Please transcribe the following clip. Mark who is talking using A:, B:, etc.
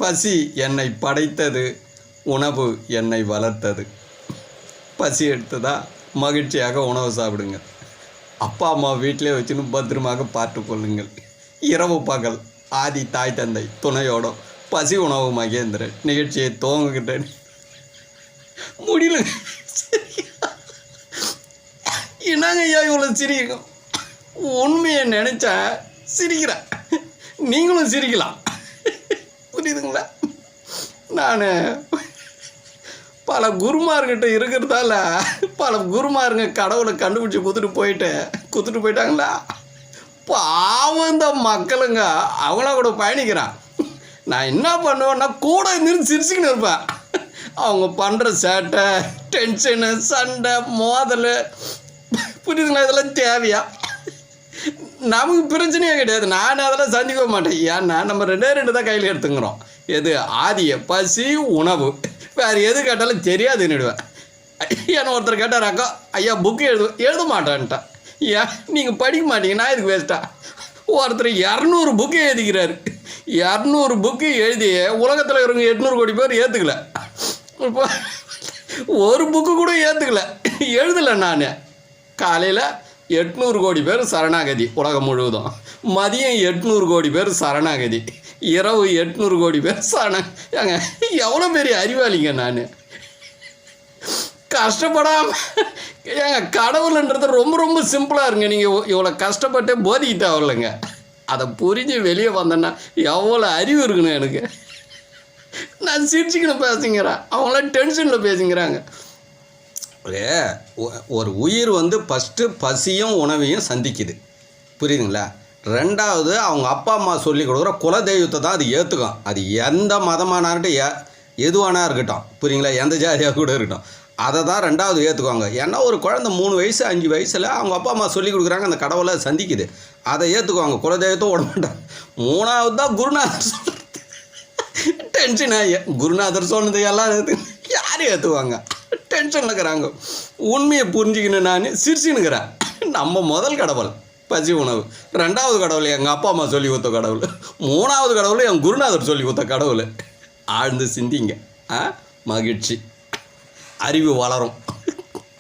A: பசி என்னை படைத்தது, உணவு என்னை வளர்த்தது. பசி எடுத்ததா மகிழ்ச்சியாக உணவு சாப்பிடுங்க. அப்பா அம்மா வீட்டிலே வச்சுன்னு பத்திரமாக பார்த்து கொள்ளுங்கள். இரவு பகல் ஆதி தாய் தந்தை துணையோட பசி உணவு மகேந்திரன் நிகழ்ச்சியை துவங்குகின்றேன். முடியல. என்னங்க ஐயா இவ்வளோ சிரிக்கும்? உண்மையை நினச்சா சிரிக்கிறேன், நீங்களும் சிரிக்கலாம். புரியுதுங்களா? நான் பல குருமார்கிட்ட இருக்கிறதால பல குருமாருங்க கடவுளை கண்டுபிடிச்சி குத்துட்டு போயிட்டாங்களா. பாவம் இந்த மக்களுங்க அவங்கள கூட பயணிக்கிறான். நான் என்ன பண்ணுவேன்னா கூட இருந்து சிரிச்சுக்கின்னு இருப்பேன். அவங்க பண்ணுற சேட்டை, டென்ஷனு, சண்டை, மோதல், புரியுதுங்களா? இதெல்லாம் தேவையா? நமக்கு பிரச்சனையே கிடையாது. நான் அதெல்லாம் சந்திக்க மாட்டேன். ஏன்னா நம்ம ரெண்டு தான் கையில் எடுத்துக்கிறோம். எது? ஆதியை பசி உணவு. வேறு எது கேட்டாலும் தெரியாதுன்னுடுவேன். ஏன்னா ஒருத்தர் கேட்டாராக்கா, ஐயா புக்கு எழுத மாட்டேன்ட்டான். ஏன் நீங்கள் படிக்க மாட்டீங்க, நான் இதுக்கு வேஸ்ட்டா? ஒருத்தர் 200 புக்கு எழுதிக்கிறாரு. 200 புக்கு எழுதி உலகத்தில் இருக்கிறவங்க 800 கோடி பேர் ஏற்றுக்கல. இப்போ ஒரு புக்கு கூட ஏற்றுக்கல, எழுதலை. நான் காலையில் 800 கோடி பேர் சரணாகதி உலகம் முழுவதும், மதியம் 800 கோடி பேர் சரணாகதி, இரவு 800 கோடி பேர் ஏங்க எவ்வளோ பெரிய அறிவாளிங்க நான். கஷ்டப்படாமல் ஏங்க கடவுள்ன்றது ரொம்ப ரொம்ப சிம்பிளாக இருங்க. நீங்கள் இவ்வளோ கஷ்டப்பட்டே போதிக்கிட்டே வரலைங்க. அதை புரிஞ்சு வெளியே வந்தேன்னா எவ்வளோ அறிவு இருக்குன்னு எனக்கு. நான் சிரிச்சுக்கின்னு பேசுங்கிறேன், அவங்களாம் டென்ஷனில் பேசுங்கிறாங்க. ஒரு உயிர் ஃபஸ்ட்டு பசியும் உணவையும் சந்திக்குது, புரியுதுங்களா? ரெண்டாவது அவங்க அப்பா அம்மா சொல்லி கொடுக்குற குலதெய்வத்தை தான் அது ஏற்றுக்கும். அது எந்த மதமானார்கிட்ட எதுவானா இருக்கட்டும், புரியுங்களா? எந்த ஜாதியாக கூட இருக்கட்டும், அதை தான் ரெண்டாவது ஏற்றுக்குவாங்க. ஏன்னா ஒரு குழந்தை 3 வயசு 5 வயசில் அவங்க அப்பா அம்மா சொல்லி கொடுக்குறாங்க, அந்த கடவுளை சந்திக்குது, அதை ஏற்றுக்குவாங்க. குலதெய்வத்தை விட மாட்டாங்க. 3வது தான் குருநாதர் சொல்கிறது. டென்ஷன் ஆகிய குருநாதர் சொன்னது எல்லாம் யார் ஏற்றுவாங்க? டென்ஷனில் இருக்கிறாங்க. உண்மையை புரிஞ்சுக்கணும். நான் சிரிச்சுன்னுக்கிறேன். நம்ம முதல் கடவுள் பசி உணவு, 2வது கடவுள் எங்கள் அப்பா அம்மா சொல்லி கொடுத்த கடவுள், 3வது கடவுள் என் குருநாதர் சொல்லி கொடுத்த கடவுள். ஆழ்ந்து சிந்திங்க. மகிழ்ச்சி, அறிவு வளரும்.